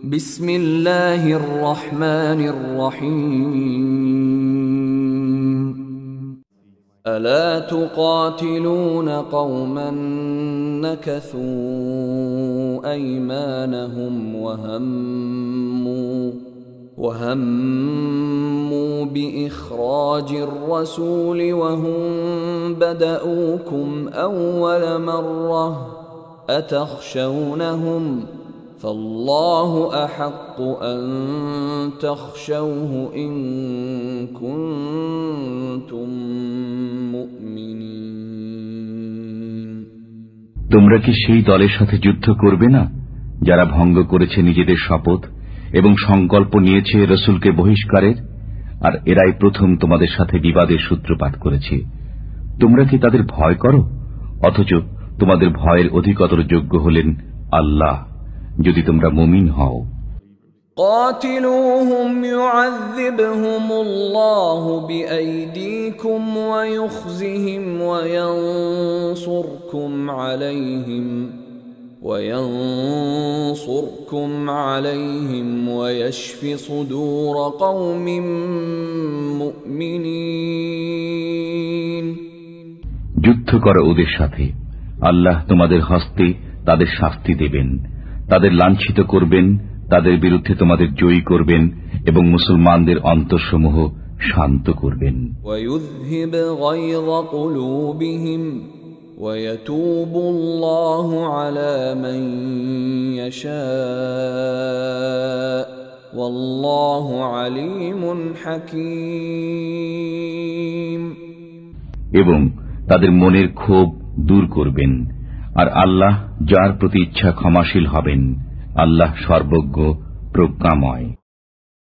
বিসমিল্লাহির রহমানির রহিম। আলা তুকাতিলুনা কওমান নাকাসু আইমানাহুম ওয়া হাম্মু বিইখরাজির রাসূলি ওয়া হুম বাদাউকুম আউওয়ালা মাররাহ আতাখশাউনাহুম فالله أحق أن تخشوه إن كنتم مؤمنين। তোমরা কি সেই দলের সাথে যুদ্ধ করবে না যারা ভঙ্গ করেছে নিজেদের শপথ এবং সংকল্প নিয়েছে রাসূলকে বহিষ্কারের, আর এরাই প্রথম তোমাদের সাথে বিবাদের সূত্রপাত করেছে। তোমরা কি তাদের ভয় করো, অথচ তোমাদের ভয়ের অধিকতর যোগ্য হলেন আল্লাহ, যদি তোমরা মুমিন হও। قاتلوهم يعذبهم الله بأيديكم ويخزهم وينصركم عليهم ويشف صدور قوم مؤمنين। যুদ্ধ করো ওদের সাথে, আল্লাহ তোমাদের হস্তে তাদের শাস্তি দেবেন, তাদের লাঞ্ছিত করবেন, তাদের বিরুদ্ধে তোমাদের জয়ী করবেন এবং মুসলমানদের অন্তরসমূহ শান্ত করবেন। ويذهب غيظ قلوبهم ويتوب الله على من يشاء والله عليم حكيم। এবং তাদের মনের ক্ষোভ দূর করবেন, আর আল্লাহ যার প্রতি ইচ্ছা ক্ষমাশীল হবেন। আল্লাহ সর্বজ্ঞ, প্রজ্ঞাময়।